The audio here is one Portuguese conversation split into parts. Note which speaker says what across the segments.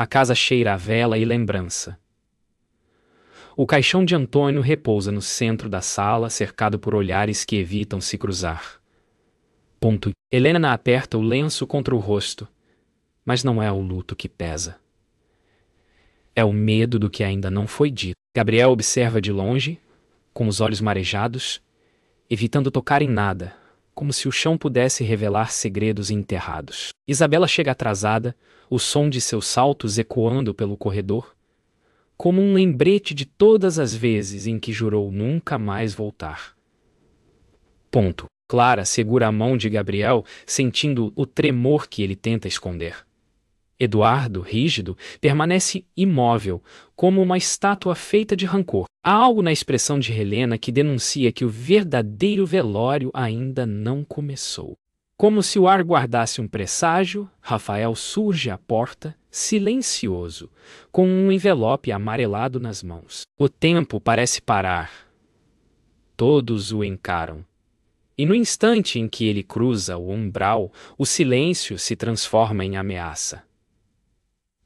Speaker 1: A casa cheira a vela e lembrança. O caixão de Antônio repousa no centro da sala, cercado por olhares que evitam se cruzar. Helena aperta o lenço contra o rosto, mas não é o luto que pesa. É o medo do que ainda não foi dito. Gabriel observa de longe, com os olhos marejados, evitando tocar em nada, como se o chão pudesse revelar segredos enterrados. Isabela chega atrasada, o som de seus saltos ecoando pelo corredor, como um lembrete de todas as vezes em que jurou nunca mais voltar. Clara segura a mão de Gabriel, sentindo o tremor que ele tenta esconder. Eduardo, rígido, permanece imóvel, como uma estátua feita de rancor. Há algo na expressão de Helena que denuncia que o verdadeiro velório ainda não começou. Como se o ar guardasse um presságio, Rafael surge à porta, silencioso, com um envelope amarelado nas mãos. O tempo parece parar. Todos o encaram. E no instante em que ele cruza o umbral, o silêncio se transforma em ameaça.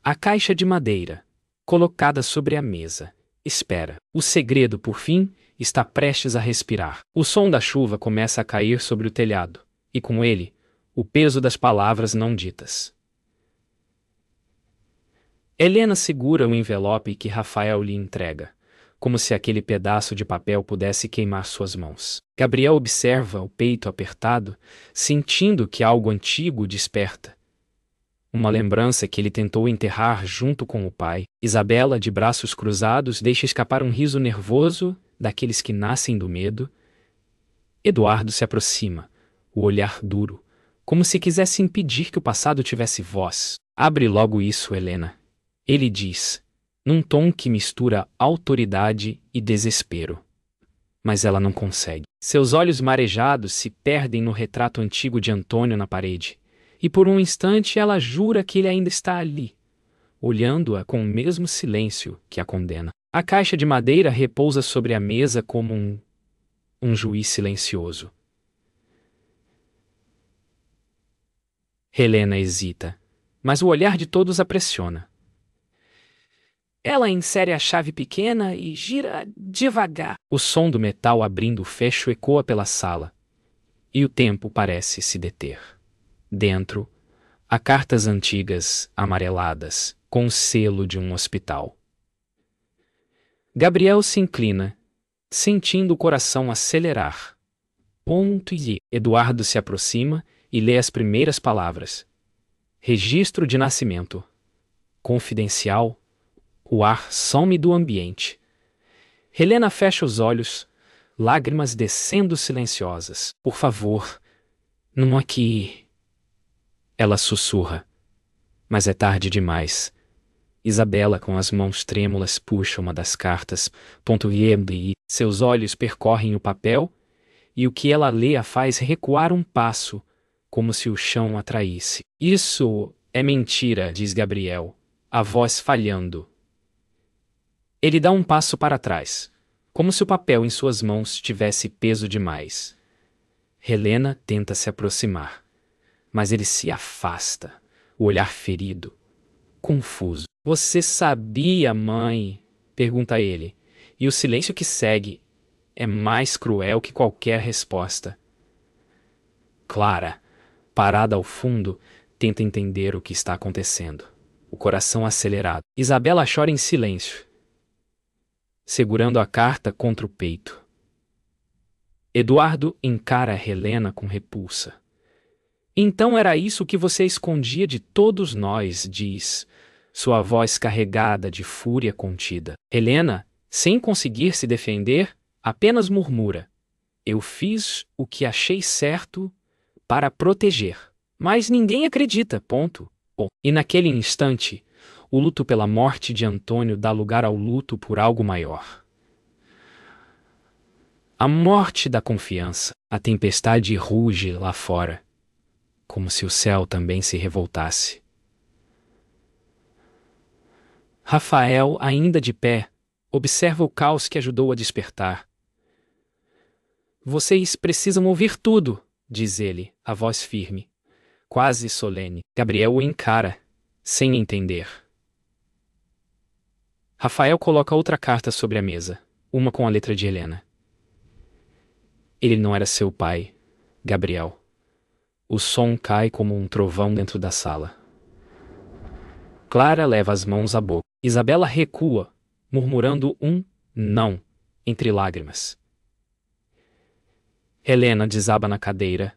Speaker 1: A caixa de madeira, colocada sobre a mesa, espera. O segredo, por fim, está prestes a respirar. O som da chuva começa a cair sobre o telhado, e com ele, o peso das palavras não ditas. Helena segura o envelope que Rafael lhe entrega, como se aquele pedaço de papel pudesse queimar suas mãos. Gabriel observa o peito apertado, sentindo que algo antigo desperta. Uma lembrança que ele tentou enterrar junto com o pai. Isabela, de braços cruzados, deixa escapar um riso nervoso, daqueles que nascem do medo. Eduardo se aproxima, o olhar duro, como se quisesse impedir que o passado tivesse voz. Abre logo isso, Helena. Ele diz, num tom que mistura autoridade e desespero. Mas ela não consegue. Seus olhos marejados se perdem no retrato antigo de Antônio na parede. E por um instante ela jura que ele ainda está ali, olhando-a com o mesmo silêncio que a condena. A caixa de madeira repousa sobre a mesa como um juiz silencioso. Helena hesita, mas o olhar de todos a pressiona. Ela insere a chave pequena e gira devagar. O som do metal abrindo o fecho ecoa pela sala, e o tempo parece se deter. Dentro, há cartas antigas, amareladas, com o selo de um hospital. Gabriel se inclina, sentindo o coração acelerar. Eduardo se aproxima e lê as primeiras palavras. Registro de nascimento. Confidencial. O ar some do ambiente. Helena fecha os olhos, lágrimas descendo silenciosas. Por favor, não aqui. Ela sussurra. Mas é tarde demais. Isabela, com as mãos trêmulas, puxa uma das cartas. E seus olhos percorrem o papel, e o que ela lê a faz recuar um passo, como se o chão a traísse. Isso é mentira, diz Gabriel, a voz falhando. Ele dá um passo para trás, como se o papel em suas mãos tivesse peso demais. Helena tenta se aproximar. Mas ele se afasta, o olhar ferido, confuso. Você sabia, mãe? Pergunta ele, e o silêncio que segue é mais cruel que qualquer resposta. Clara, parada ao fundo, tenta entender o que está acontecendo, o coração acelerado. Isabela chora em silêncio, segurando a carta contra o peito. Eduardo encara Helena com repulsa. Então era isso que você escondia de todos nós, diz, sua voz carregada de fúria contida. Helena, sem conseguir se defender, apenas murmura. Eu fiz o que achei certo para proteger. Mas ninguém acredita, ponto. E naquele instante, o luto pela morte de Antônio dá lugar ao luto por algo maior. A morte da confiança. A tempestade ruge lá fora, como se o céu também se revoltasse. Rafael, ainda de pé, observa o caos que ajudou a despertar. Vocês precisam ouvir tudo, diz ele, a voz firme, quase solene. Gabriel o encara, sem entender. Rafael coloca outra carta sobre a mesa, uma com a letra de Helena. Ele não era seu pai, Gabriel. O som cai como um trovão dentro da sala. Clara leva as mãos à boca. Isabela recua, murmurando um não, entre lágrimas. Helena desaba na cadeira,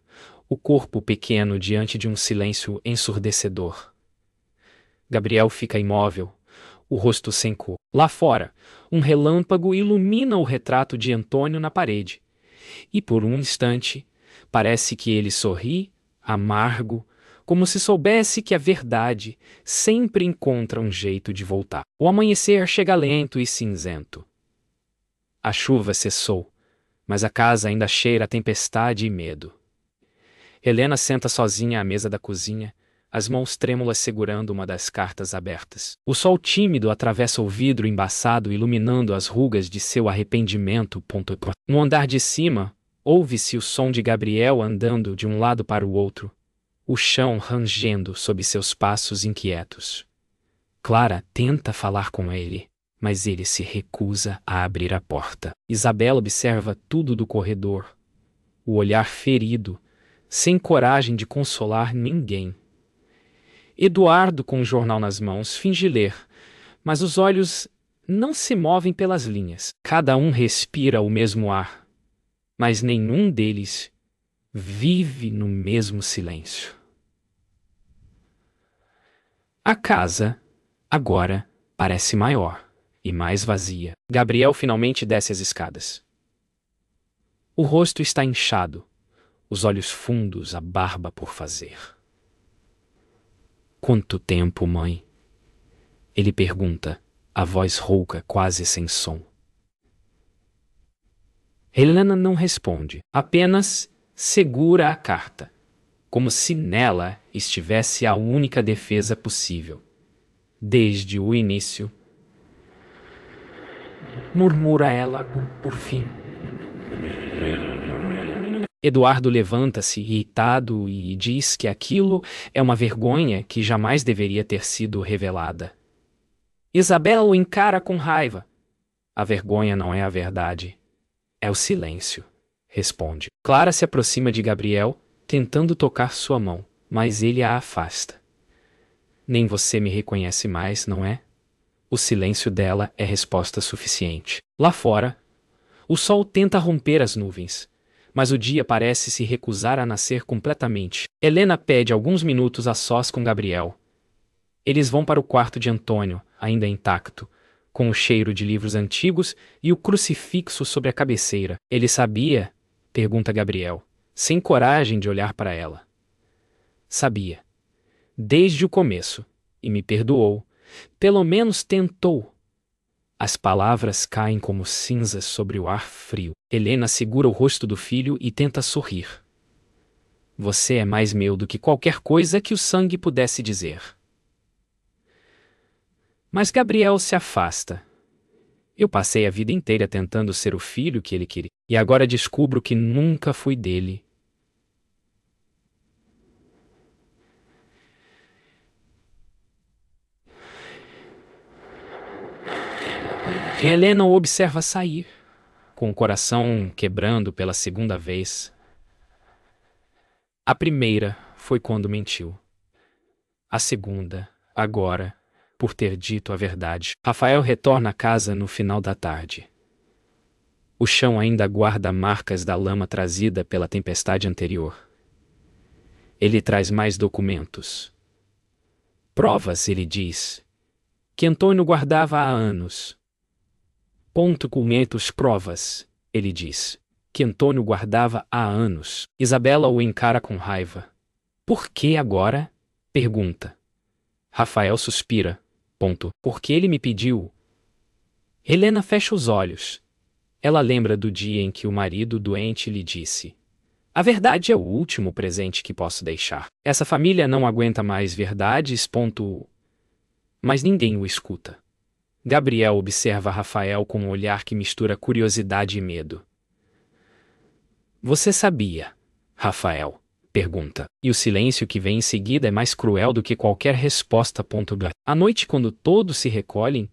Speaker 1: o corpo pequeno diante de um silêncio ensurdecedor. Gabriel fica imóvel, o rosto sem cor. Lá fora, um relâmpago ilumina o retrato de Antônio na parede. E por um instante, parece que ele sorri, amargo, como se soubesse que a verdade sempre encontra um jeito de voltar. O amanhecer chega lento e cinzento. A chuva cessou, mas a casa ainda cheira a tempestade e medo. Helena senta sozinha à mesa da cozinha, as mãos trêmulas segurando uma das cartas abertas. O sol tímido atravessa o vidro embaçado, iluminando as rugas de seu arrependimento. No andar de cima, ouve-se o som de Gabriel andando de um lado para o outro, o chão rangendo sob seus passos inquietos. Clara tenta falar com ele, mas ele se recusa a abrir a porta. Isabela observa tudo do corredor, o olhar ferido, sem coragem de consolar ninguém. Eduardo, com o jornal nas mãos, finge ler, mas os olhos não se movem pelas linhas. Cada um respira o mesmo ar, mas nenhum deles vive no mesmo silêncio. A casa, agora, parece maior e mais vazia. Gabriel finalmente desce as escadas. O rosto está inchado, os olhos fundos, a barba por fazer. Quanto tempo, mãe? Ele pergunta, a voz rouca, quase sem som. Helena não responde, apenas segura a carta, como se nela estivesse a única defesa possível. Desde o início, murmura ela por fim. Eduardo levanta-se irritado e diz que aquilo é uma vergonha que jamais deveria ter sido revelada. Isabela o encara com raiva. A vergonha não é a verdade. É o silêncio, responde. Clara se aproxima de Gabriel, tentando tocar sua mão, mas ele a afasta. Nem você me reconhece mais, não é? O silêncio dela é resposta suficiente. Lá fora, o sol tenta romper as nuvens, mas o dia parece se recusar a nascer completamente. Helena pede alguns minutos a sós com Gabriel. Eles vão para o quarto de Antônio, ainda intacto, com o cheiro de livros antigos e o crucifixo sobre a cabeceira. Ele sabia? Pergunta Gabriel, sem coragem de olhar para ela. Sabia. Desde o começo. E me perdoou. Pelo menos tentou. As palavras caem como cinzas sobre o ar frio. Helena segura o rosto do filho e tenta sorrir. Você é mais meu do que qualquer coisa que o sangue pudesse dizer. Mas Gabriel se afasta. Eu passei a vida inteira tentando ser o filho que ele queria. E agora descubro que nunca fui dele. Helena o observa sair, com o coração quebrando pela segunda vez. A primeira foi quando mentiu. A segunda, agora, por ter dito a verdade. Rafael retorna à casa no final da tarde. O chão ainda guarda marcas da lama trazida pela tempestade anterior. Ele traz mais documentos. Provas, ele diz, que Antônio guardava há anos. Documentos, provas, ele diz, que Antônio guardava há anos. Isabela o encara com raiva. Por que agora? Pergunta. Rafael suspira. Porque ele me pediu. Helena fecha os olhos. Ela lembra do dia em que o marido doente lhe disse: a verdade é o último presente que posso deixar. Essa família não aguenta mais verdades. Mas ninguém o escuta. Gabriel observa Rafael com um olhar que mistura curiosidade e medo. Você sabia, Rafael? Pergunta. E o silêncio que vem em seguida é mais cruel do que qualquer resposta. À noite, quando todos se recolhem,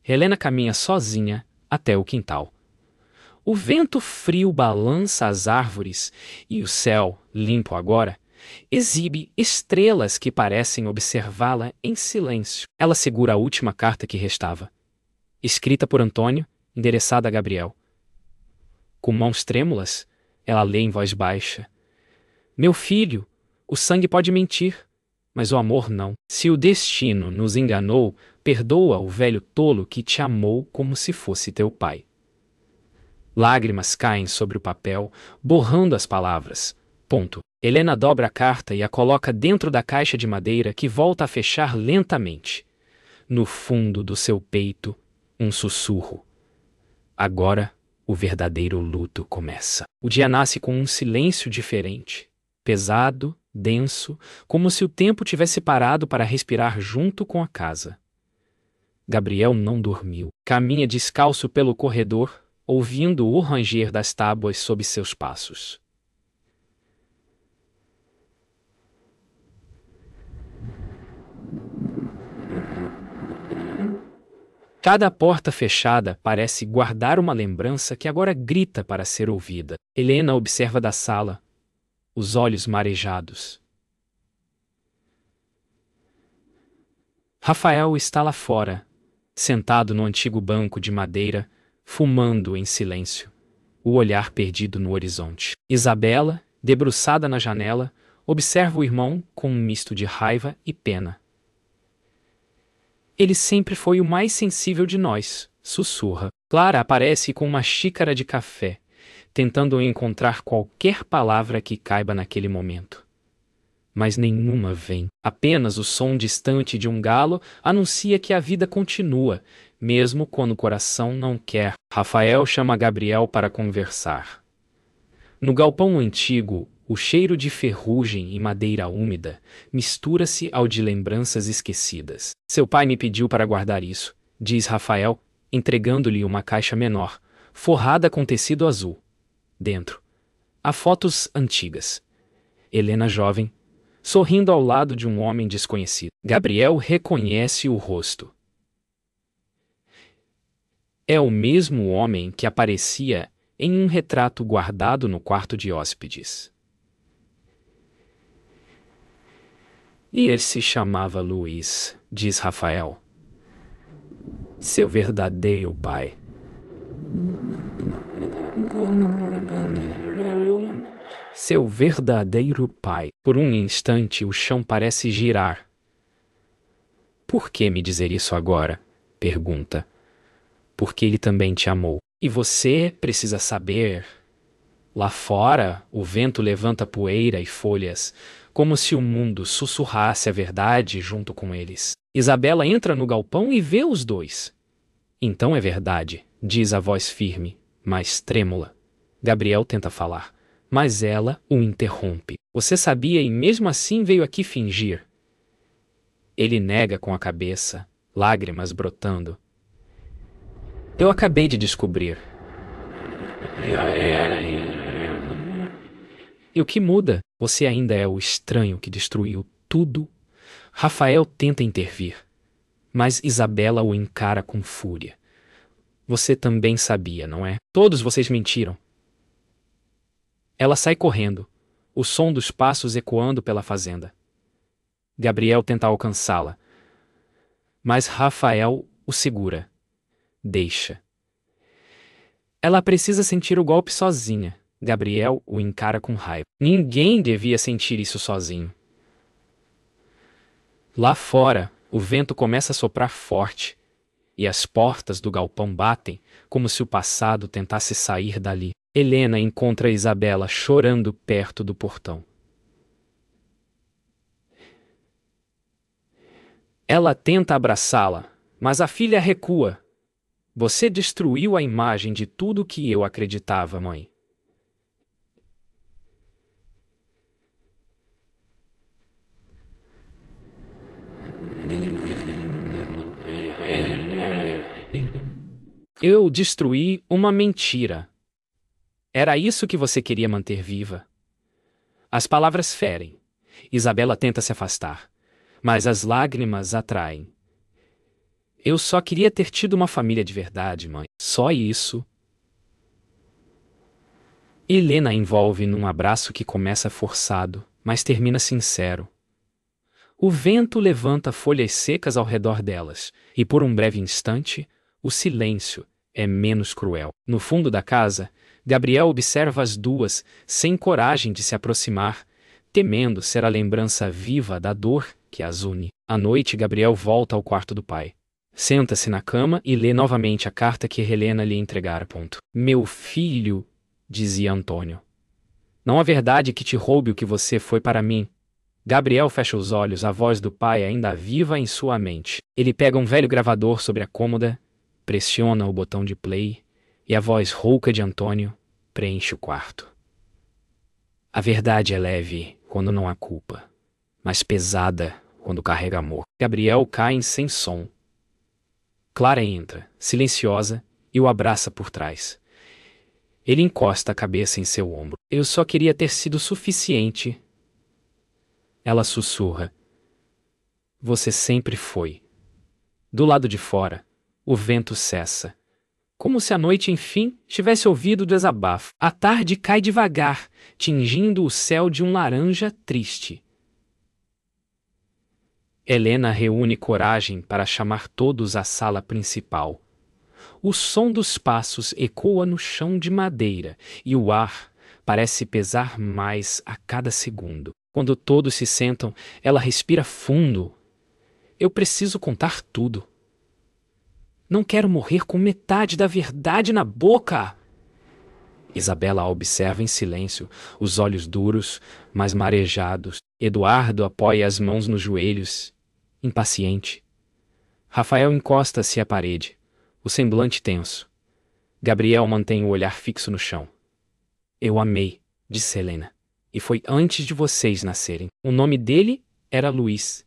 Speaker 1: Helena caminha sozinha até o quintal. O vento frio balança as árvores e o céu, limpo agora, exibe estrelas que parecem observá-la em silêncio. Ela segura a última carta que restava, escrita por Antônio, endereçada a Gabriel. Com mãos trêmulas, ela lê em voz baixa: Meu filho, o sangue pode mentir, mas o amor não. Se o destino nos enganou, perdoa o velho tolo que te amou como se fosse teu pai. Lágrimas caem sobre o papel, borrando as palavras. Ponto. Helena dobra a carta e a coloca dentro da caixa de madeira que volta a fechar lentamente. No fundo do seu peito, um sussurro. Agora, o verdadeiro luto começa. O dia nasce com um silêncio diferente, pesado, denso, como se o tempo tivesse parado para respirar junto com a casa. Gabriel não dormiu. Caminha descalço pelo corredor, ouvindo o ranger das tábuas sob seus passos. Cada porta fechada parece guardar uma lembrança que agora grita para ser ouvida. Helena observa da sala, os olhos marejados. Rafael está lá fora, sentado no antigo banco de madeira, fumando em silêncio, o olhar perdido no horizonte. Isabela, debruçada na janela, observa o irmão com um misto de raiva e pena. Ele sempre foi o mais sensível de nós, sussurra. Clara aparece com uma xícara de café, tentando encontrar qualquer palavra que caiba naquele momento. Mas nenhuma vem. Apenas o som distante de um galo anuncia que a vida continua, mesmo quando o coração não quer. Rafael chama Gabriel para conversar. No galpão antigo, o cheiro de ferrugem e madeira úmida mistura-se ao de lembranças esquecidas. Seu pai me pediu para guardar isso, diz Rafael, entregando-lhe uma caixa menor, forrada com tecido azul. Dentro, há fotos antigas. Helena jovem, sorrindo ao lado de um homem desconhecido. Gabriel reconhece o rosto. É o mesmo homem que aparecia em um retrato guardado no quarto de hóspedes. E ele se chamava Luiz, diz Rafael. Seu verdadeiro pai. Seu verdadeiro pai. Por um instante o chão parece girar. Por que me dizer isso agora? Pergunta. Porque ele também te amou. E você precisa saber. Lá fora, o vento levanta poeira e folhas, como se o mundo sussurrasse a verdade junto com eles. Isabela entra no galpão e vê os dois. Então é verdade, diz a voz firme, mas trêmula. Gabriel tenta falar, mas ela o interrompe. Você sabia e mesmo assim veio aqui fingir. Ele nega com a cabeça, lágrimas brotando. Eu acabei de descobrir. E o que muda? Você ainda é o estranho que destruiu tudo. Rafael tenta intervir, mas Isabela o encara com fúria. Você também sabia, não é? Todos vocês mentiram. Ela sai correndo, o som dos passos ecoando pela fazenda. Gabriel tenta alcançá-la, mas Rafael o segura. Deixa. Ela precisa sentir o golpe sozinha. Gabriel o encara com raiva. Ninguém devia sentir isso sozinho. Lá fora, o vento começa a soprar forte, e as portas do galpão batem, como se o passado tentasse sair dali. Helena encontra Isabela chorando perto do portão. Ela tenta abraçá-la, mas a filha recua. Você destruiu a imagem de tudo que eu acreditava, mãe. Eu destruí uma mentira. Era isso que você queria manter viva. As palavras ferem. Isabela tenta se afastar, mas as lágrimas atraem. Eu só queria ter tido uma família de verdade, mãe. Só isso. Helena a envolve num abraço que começa forçado, mas termina sincero. O vento levanta folhas secas ao redor delas, e por um breve instante, o silêncio é menos cruel. No fundo da casa, Gabriel observa as duas, sem coragem de se aproximar, temendo ser a lembrança viva da dor que as une. À noite, Gabriel volta ao quarto do pai. Senta-se na cama e lê novamente a carta que Helena lhe entregara. Meu filho, dizia Antônio, não há verdade que te roube o que você foi para mim. Gabriel fecha os olhos, a voz do pai ainda viva em sua mente. Ele pega um velho gravador sobre a cômoda, pressiona o botão de play e a voz rouca de Antônio preenche o quarto. A verdade é leve quando não há culpa, mas pesada quando carrega amor. Gabriel cai sem som. Clara entra, silenciosa, e o abraça por trás. Ele encosta a cabeça em seu ombro. Eu só queria ter sido suficiente. Ela sussurra. Você sempre foi. Do lado de fora, o vento cessa. Como se a noite, enfim, tivesse ouvido o desabafo. A tarde cai devagar, tingindo o céu de um laranja triste. Helena reúne coragem para chamar todos à sala principal. O som dos passos ecoa no chão de madeira e o ar parece pesar mais a cada segundo. Quando todos se sentam, ela respira fundo. Eu preciso contar tudo. Não quero morrer com metade da verdade na boca. Isabela a observa em silêncio, os olhos duros, mas marejados. Eduardo apoia as mãos nos joelhos, impaciente. Rafael encosta-se à parede, o semblante tenso. Gabriel mantém o olhar fixo no chão. Eu amei, disse Helena. E foi antes de vocês nascerem. O nome dele era Luiz.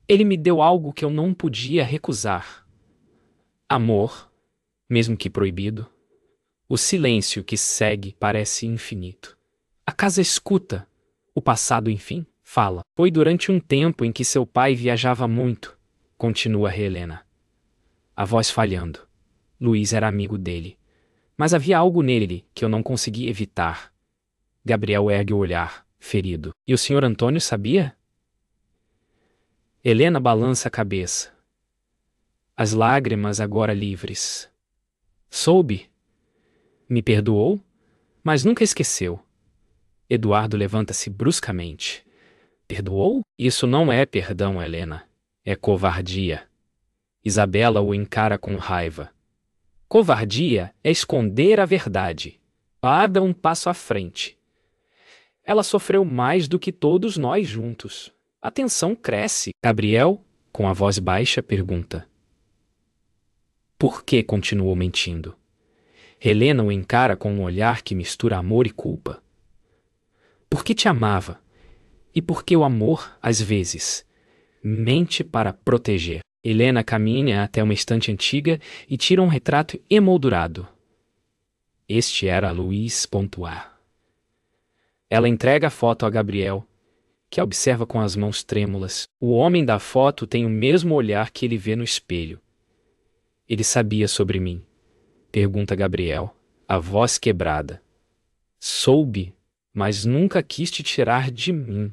Speaker 1: Ele me deu algo que eu não podia recusar. Amor, mesmo que proibido. O silêncio que segue parece infinito. A casa escuta. O passado, enfim, fala. Foi durante um tempo em que seu pai viajava muito, continua Helena. A voz falhando. Luiz era amigo dele. Mas havia algo nele que eu não consegui evitar. Gabriel ergue o olhar, ferido. E o Sr. Antônio sabia? Helena balança a cabeça. As lágrimas agora livres. Soube. Me perdoou, mas nunca esqueceu. Eduardo levanta-se bruscamente. Perdoou? Isso não é perdão, Helena. É covardia. Isabela o encara com raiva. Covardia é esconder a verdade. Dá um passo à frente. Ela sofreu mais do que todos nós juntos. A tensão cresce. Gabriel, com a voz baixa, pergunta. Por que continuou mentindo? Helena o encara com um olhar que mistura amor e culpa. Porque te amava. E porque o amor, às vezes, mente para proteger. Helena caminha até uma estante antiga e tira um retrato emoldurado. Este era Luiz.A. Ela entrega a foto a Gabriel, que a observa com as mãos trêmulas. O homem da foto tem o mesmo olhar que ele vê no espelho. Ele sabia sobre mim? Pergunta Gabriel, a voz quebrada. Soube, mas nunca quis te tirar de mim.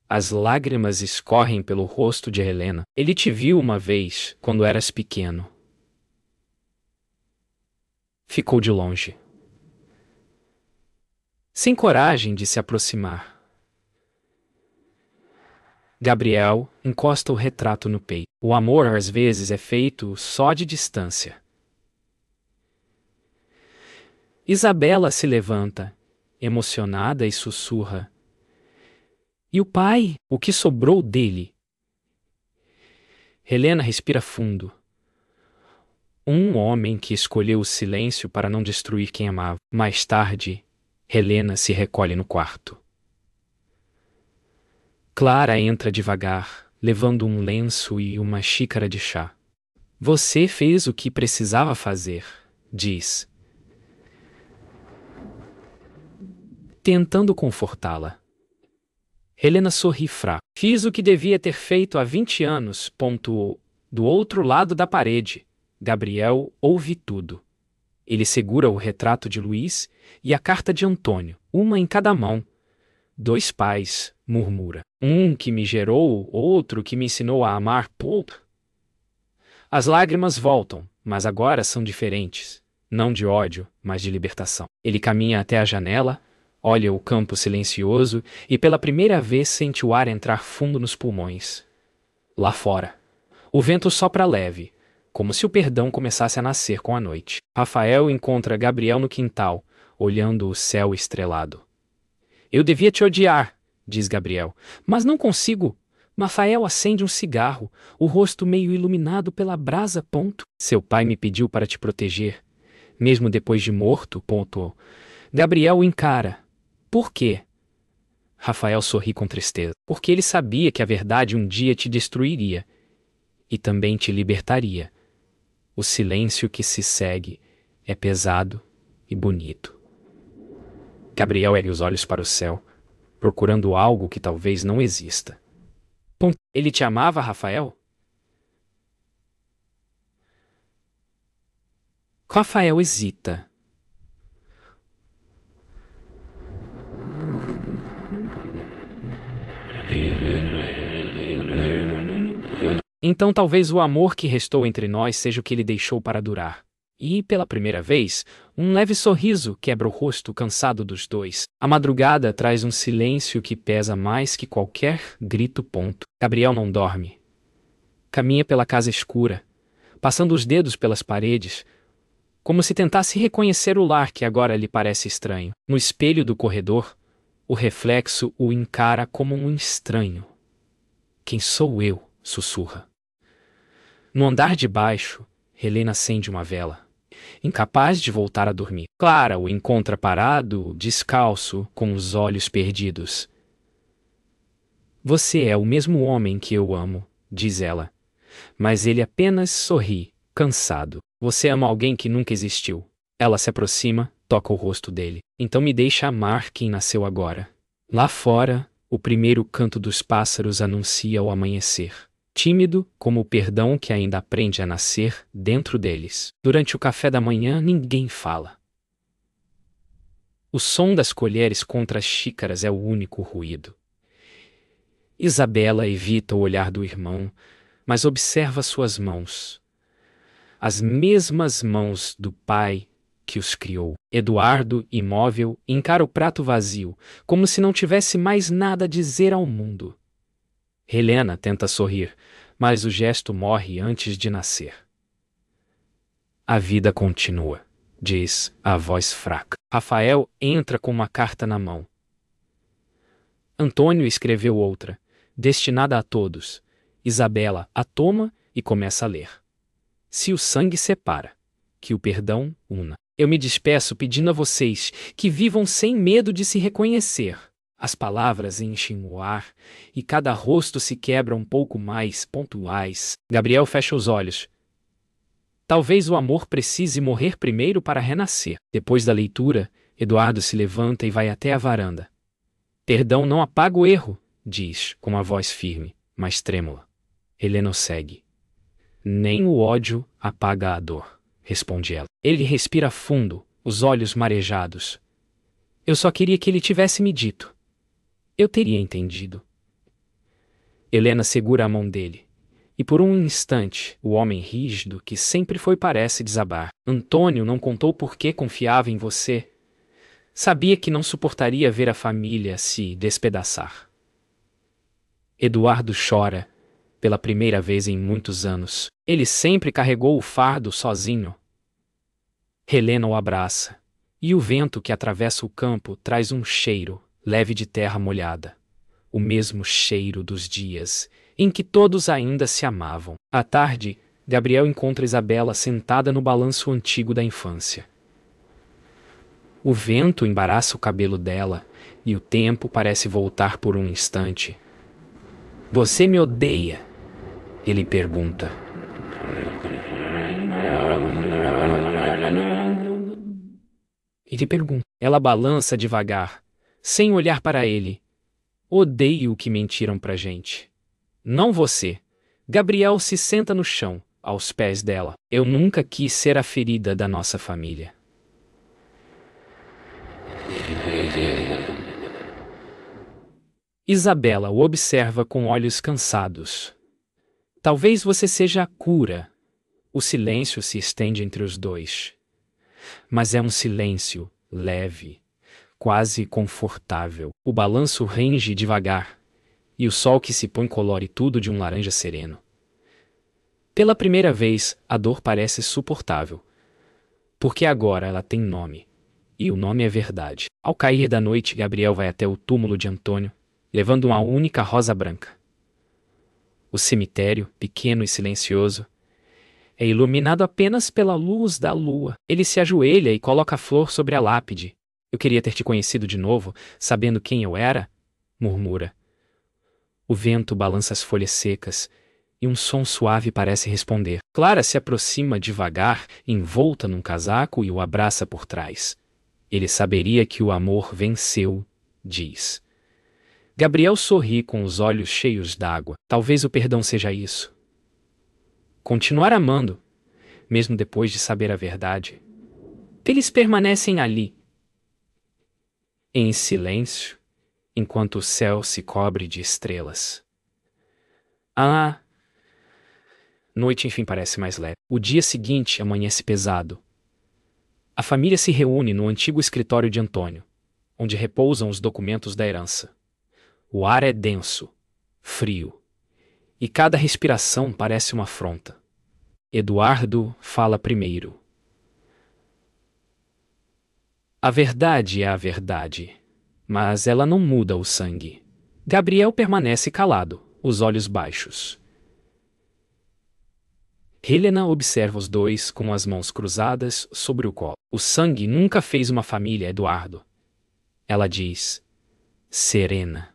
Speaker 1: As lágrimas escorrem pelo rosto de Helena. Ele te viu uma vez, quando eras pequeno. Ficou de longe. Sem coragem de se aproximar. Gabriel encosta o retrato no peito. O amor, às vezes, é feito só de distância. Isabela se levanta, emocionada, e sussurra. E o pai? O que sobrou dele? Helena respira fundo. Um homem que escolheu o silêncio para não destruir quem amava. Mais tarde, Helena se recolhe no quarto. Clara entra devagar, levando um lenço e uma xícara de chá. Você fez o que precisava fazer, diz, tentando confortá-la. Helena sorri fraco. Fiz o que devia ter feito há 20 anos. Do outro lado da parede, Gabriel ouve tudo. Ele segura o retrato de Luiz e a carta de Antônio, uma em cada mão. Dois pais, murmura. Um que me gerou, outro que me ensinou a amar. Pulp. As lágrimas voltam, mas agora são diferentes. Não de ódio, mas de libertação. Ele caminha até a janela, olha o campo silencioso e pela primeira vez sente o ar entrar fundo nos pulmões. Lá fora, o vento sopra leve, como se o perdão começasse a nascer com a noite. Rafael encontra Gabriel no quintal, olhando o céu estrelado. Eu devia te odiar, diz Gabriel, mas não consigo. Rafael acende um cigarro, o rosto meio iluminado pela brasa. Seu pai me pediu para te proteger, mesmo depois de morto. Gabriel o encara. Por quê? Rafael sorri com tristeza. Porque ele sabia que a verdade um dia te destruiria e também te libertaria. O silêncio que se segue é pesado e bonito. Gabriel ergue os olhos para o céu, procurando algo que talvez não exista. Ele te amava, Rafael? Rafael hesita. Então talvez o amor que restou entre nós seja o que ele deixou para durar. E, pela primeira vez, um leve sorriso quebra o rosto cansado dos dois. A madrugada traz um silêncio que pesa mais que qualquer grito. Gabriel não dorme. Caminha pela casa escura, passando os dedos pelas paredes, como se tentasse reconhecer o lar que agora lhe parece estranho. No espelho do corredor, o reflexo o encara como um estranho. Quem sou eu? Sussurra. No andar de baixo, Helena acende uma vela, incapaz de voltar a dormir. Clara o encontra parado, descalço, com os olhos perdidos. Você é o mesmo homem que eu amo, diz ela. Mas ele apenas sorri, cansado. Você ama alguém que nunca existiu. Ela se aproxima, toca o rosto dele. Então me deixa amar quem nasceu agora. Lá fora, o primeiro canto dos pássaros anuncia o amanhecer. Tímido, como o perdão que ainda aprende a nascer dentro deles. Durante o café da manhã, ninguém fala. O som das colheres contra as xícaras é o único ruído. Isabela evita o olhar do irmão, mas observa suas mãos. As mesmas mãos do pai que os criou. Eduardo, imóvel, encara o prato vazio, como se não tivesse mais nada a dizer ao mundo. Helena tenta sorrir, mas o gesto morre antes de nascer. A vida continua, diz a voz fraca. Rafael entra com uma carta na mão. Antônio escreveu outra, destinada a todos. Isabela a toma e começa a ler. Se o sangue separa, que o perdão una. Eu me despeço pedindo a vocês que vivam sem medo de se reconhecer. As palavras enchem o ar e cada rosto se quebra um pouco mais pontuais. Gabriel fecha os olhos. Talvez o amor precise morrer primeiro para renascer. Depois da leitura, Eduardo se levanta e vai até a varanda. Perdão não apaga o erro, diz, com uma voz firme, mas trêmula. Helena o segue. Nem o ódio apaga a dor, responde ela. Ele respira fundo, os olhos marejados. Eu só queria que ele tivesse me dito. Eu teria entendido. Helena segura a mão dele. E por um instante, o homem rígido que sempre foi parece desabar. Antônio não contou por que confiava em você. Sabia que não suportaria ver a família se despedaçar. Eduardo chora, pela primeira vez em muitos anos. Ele sempre carregou o fardo sozinho. Helena o abraça, e o vento que atravessa o campo traz um cheiro leve de terra molhada. O mesmo cheiro dos dias em que todos ainda se amavam. À tarde, Gabriel encontra Isabela sentada no balanço antigo da infância. O vento embaraça o cabelo dela e o tempo parece voltar por um instante. Você me odeia? Ele pergunta. Ele pergunta. Ela balança devagar, sem olhar para ele. Odeio o que mentiram pra gente. Não você, Gabriel se senta no chão, aos pés dela. Eu nunca quis ser a ferida da nossa família. Isabela o observa com olhos cansados. Talvez você seja a cura. O silêncio se estende entre os dois. Mas é um silêncio leve, quase confortável. O balanço range devagar, e o sol que se põe colore tudo de um laranja sereno. Pela primeira vez, a dor parece suportável. Porque agora ela tem nome. E o nome é verdade. Ao cair da noite, Gabriel vai até o túmulo de Antônio, levando uma única rosa branca. O cemitério, pequeno e silencioso, é iluminado apenas pela luz da lua. Ele se ajoelha e coloca a flor sobre a lápide. Eu queria ter te conhecido de novo, sabendo quem eu era, murmura. O vento balança as folhas secas, e um som suave parece responder. Clara se aproxima devagar, envolta num casaco e o abraça por trás. Ele saberia que o amor venceu, diz. Gabriel sorri com os olhos cheios d'água. Talvez o perdão seja isso. Continuar amando, mesmo depois de saber a verdade. Eles permanecem ali, em silêncio, enquanto o céu se cobre de estrelas. A noite enfim parece mais leve. O dia seguinte amanhece pesado. A família se reúne no antigo escritório de Antônio, onde repousam os documentos da herança. O ar é denso, frio, e cada respiração parece uma afronta. Eduardo fala primeiro. A verdade é a verdade, mas ela não muda o sangue. Gabriel permanece calado, os olhos baixos. Helena observa os dois com as mãos cruzadas sobre o colo. O sangue nunca fez uma família, Eduardo. Ela diz, serena.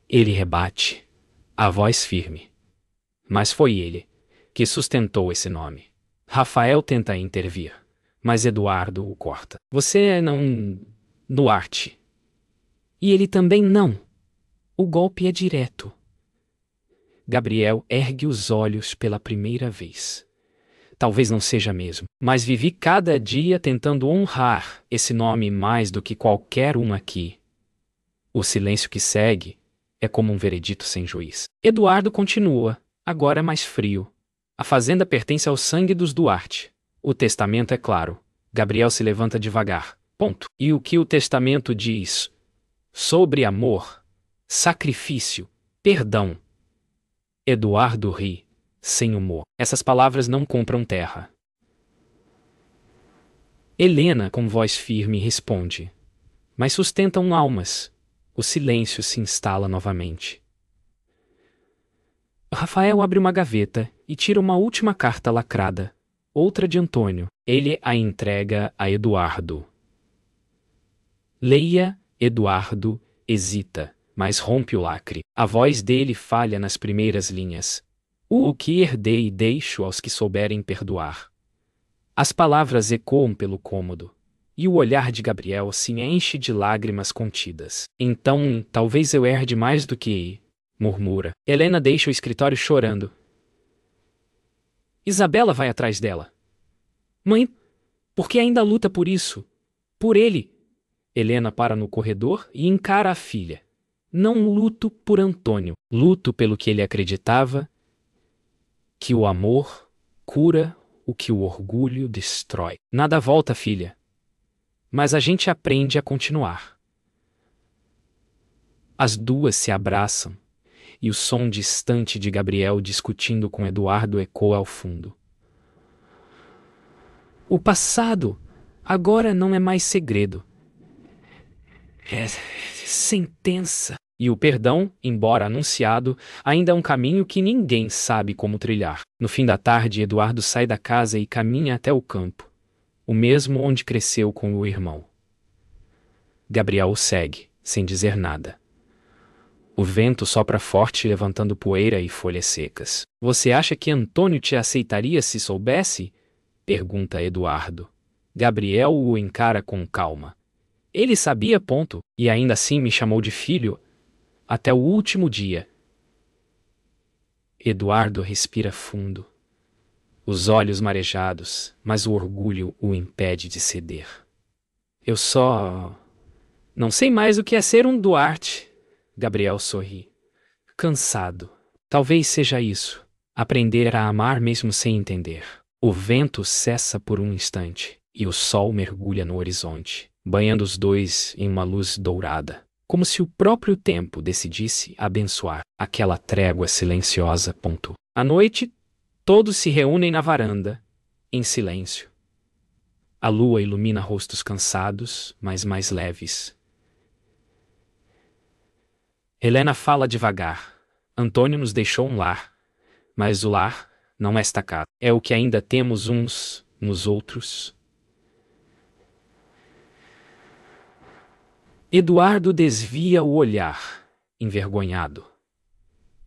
Speaker 1: Ele rebate, a voz firme. Mas foi ele que sustentou esse nome. Rafael tenta intervir, mas Eduardo o corta. Você não... Duarte. E ele também não. O golpe é direto. Gabriel ergue os olhos pela primeira vez. Talvez não seja mesmo, mas vivi cada dia tentando honrar esse nome mais do que qualquer um aqui. O silêncio que segue é como um veredito sem juiz. Eduardo continua, agora mais frio. A fazenda pertence ao sangue dos Duarte. O testamento é claro. Gabriel se levanta devagar. Ponto. E o que o testamento diz? Sobre amor, sacrifício, perdão. Eduardo ri, sem humor. Essas palavras não compram terra. Helena, com voz firme, responde. Mas sustentam almas. O silêncio se instala novamente. Rafael abre uma gaveta e tira uma última carta lacrada, outra de Antônio. Ele a entrega a Eduardo. Leia, Eduardo hesita, mas rompe o lacre. A voz dele falha nas primeiras linhas. O que herdei deixo aos que souberem perdoar. As palavras ecoam pelo cômodo, e o olhar de Gabriel se enche de lágrimas contidas. Então, talvez eu herde mais do que... murmura. Helena deixa o escritório chorando. Isabela vai atrás dela. Mãe, por que ainda luta por isso? Por ele. Helena para no corredor e encara a filha. Não luto por Antônio. Luto pelo que ele acreditava, que o amor cura o que o orgulho destrói. Nada volta, filha. Mas a gente aprende a continuar. As duas se abraçam, e o som distante de Gabriel discutindo com Eduardo ecoa ao fundo. O passado agora não é mais segredo. É sentença. E o perdão, embora anunciado, ainda é um caminho que ninguém sabe como trilhar. No fim da tarde, Eduardo sai da casa e caminha até o campo, o mesmo onde cresceu com o irmão. Gabriel o segue, sem dizer nada. O vento sopra forte, levantando poeira e folhas secas. Você acha que Antônio te aceitaria se soubesse? Pergunta Eduardo. Gabriel o encara com calma. Ele sabia, ponto, e ainda assim me chamou de filho, até o último dia. Eduardo respira fundo, os olhos marejados, mas o orgulho o impede de ceder. Eu só não sei mais o que é ser um Duarte. Gabriel sorri. Cansado. Talvez seja isso. Aprender a amar mesmo sem entender. O vento cessa por um instante, e o sol mergulha no horizonte, banhando os dois em uma luz dourada, como se o próprio tempo decidisse abençoar aquela trégua silenciosa. À noite, todos se reúnem na varanda, em silêncio. A lua ilumina rostos cansados, mas mais leves. Helena fala devagar. Antônio nos deixou um lar, mas o lar não é esta casa. É o que ainda temos uns nos outros. Eduardo desvia o olhar, envergonhado.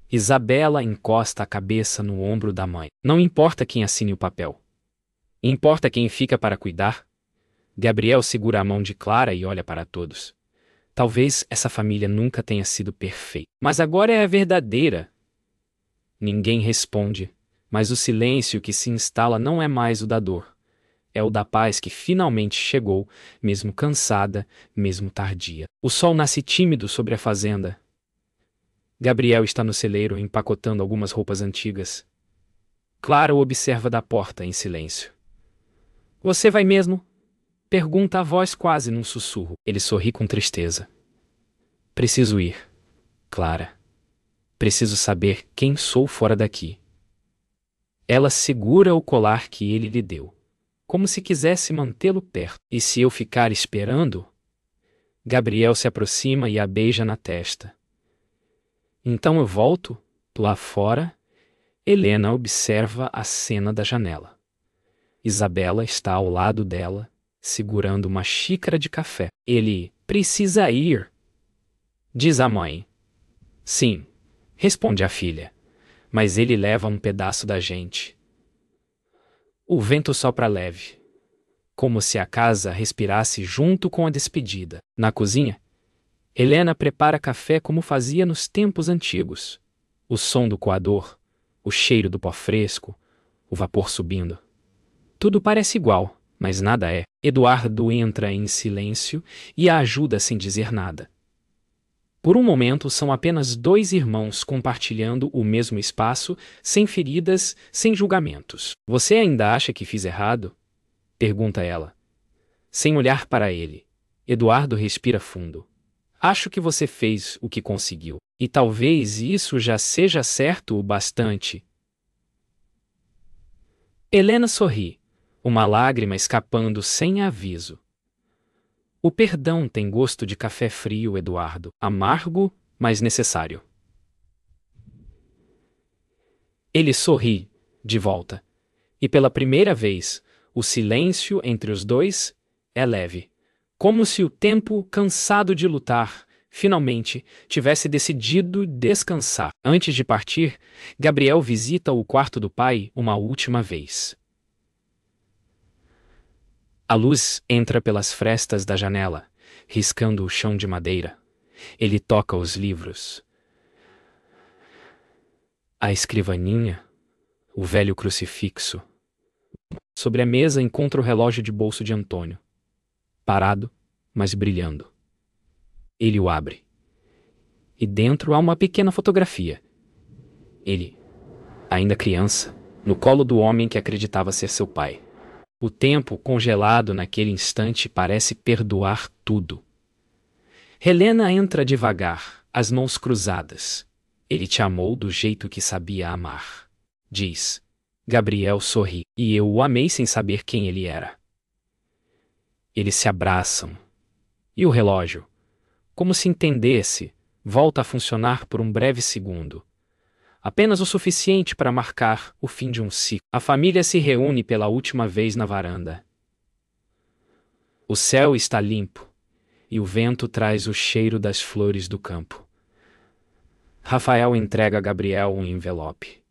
Speaker 1: Isabela encosta a cabeça no ombro da mãe. Não importa quem assine o papel. Importa quem fica para cuidar. Gabriel segura a mão de Clara e olha para todos. Talvez essa família nunca tenha sido perfeita, mas agora é a verdadeira. Ninguém responde, mas o silêncio que se instala não é mais o da dor. É o da paz que finalmente chegou, mesmo cansada, mesmo tardia. O sol nasce tímido sobre a fazenda. Gabriel está no celeiro empacotando algumas roupas antigas. Clara o observa da porta em silêncio. Você vai mesmo? Pergunta a voz quase num sussurro. Ele sorri com tristeza. Preciso ir, Clara. Preciso saber quem sou fora daqui. Ela segura o colar que ele lhe deu, como se quisesse mantê-lo perto. E se eu ficar esperando? Gabriel se aproxima e a beija na testa. Então eu volto, lá fora. Helena observa a cena da janela. Isabela está ao lado dela, segurando uma xícara de café. Ele precisa ir, diz a mãe. Sim, responde a filha, mas ele leva um pedaço da gente. O vento sopra leve, como se a casa respirasse junto com a despedida. Na cozinha, Helena prepara café como fazia nos tempos antigos. O som do coador, o cheiro do pó fresco, o vapor subindo. Tudo parece igual, mas nada é. Eduardo entra em silêncio e a ajuda sem dizer nada. Por um momento, são apenas dois irmãos compartilhando o mesmo espaço, sem feridas, sem julgamentos. Você ainda acha que fiz errado? Pergunta ela. Sem olhar para ele, Eduardo respira fundo. Acho que você fez o que conseguiu, e talvez isso já seja certo o bastante. Helena sorri, uma lágrima escapando sem aviso. O perdão tem gosto de café frio, Eduardo. Amargo, mas necessário. Ele sorri, de volta. E pela primeira vez, o silêncio entre os dois é leve. Como se o tempo, cansado de lutar, finalmente tivesse decidido descansar. Antes de partir, Gabriel visita o quarto do pai uma última vez. A luz entra pelas frestas da janela, riscando o chão de madeira. Ele toca os livros. A escrivaninha, o velho crucifixo. Sobre a mesa encontra o relógio de bolso de Antônio, parado, mas brilhando. Ele o abre. E dentro há uma pequena fotografia. Ele, ainda criança, no colo do homem que acreditava ser seu pai. O tempo congelado naquele instante parece perdoar tudo. Helena entra devagar, as mãos cruzadas. Ele te amou do jeito que sabia amar, diz. Gabriel sorri, e eu o amei sem saber quem ele era. Eles se abraçam. E o relógio, como se entendesse, volta a funcionar por um breve segundo. Apenas o suficiente para marcar o fim de um ciclo. A família se reúne pela última vez na varanda. O céu está limpo, e o vento traz o cheiro das flores do campo. Rafael entrega a Gabriel um envelope.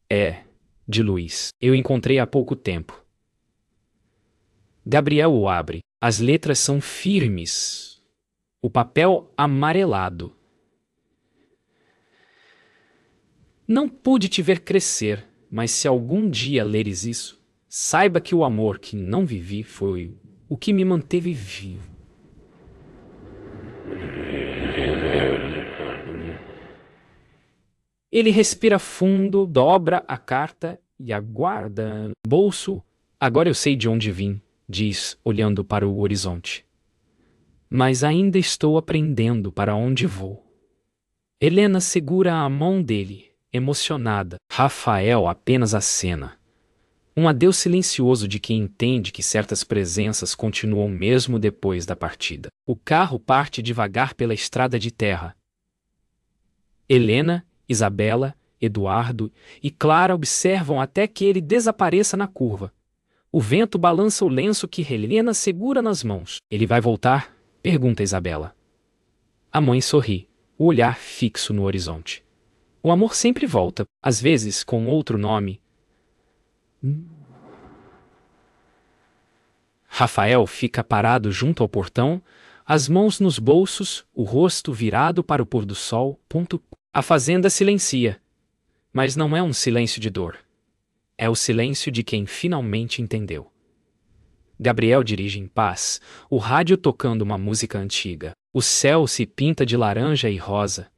Speaker 1: É, de Luiz. Eu encontrei há pouco tempo. Gabriel o abre. As letras são firmes. O papel amarelado. Não pude te ver crescer, mas se algum dia leres isso, saiba que o amor que não vivi foi o que me manteve vivo. Ele respira fundo, dobra a carta e aguarda no bolso. Agora eu sei de onde vim, diz, olhando para o horizonte. Mas ainda estou aprendendo para onde vou. Helena segura a mão dele, emocionada. Rafael apenas acena. Um adeus silencioso de quem entende que certas presenças continuam mesmo depois da partida. O carro parte devagar pela estrada de terra. Helena, Isabela, Eduardo e Clara observam até que ele desapareça na curva. O vento balança o lenço que Helena segura nas mãos. Ele vai voltar? Pergunta Isabela. A mãe sorri, o olhar fixo no horizonte. O amor sempre volta, às vezes com outro nome. Rafael fica parado junto ao portão, as mãos nos bolsos, o rosto virado para o pôr do sol. A fazenda silencia. Mas não é um silêncio de dor. É o silêncio de quem finalmente entendeu. Gabriel dirige em paz, o rádio tocando uma música antiga. O céu se pinta de laranja e rosa.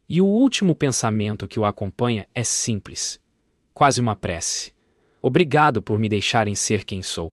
Speaker 1: E o último pensamento que o acompanha é simples, quase uma prece. Obrigado por me deixarem ser quem sou.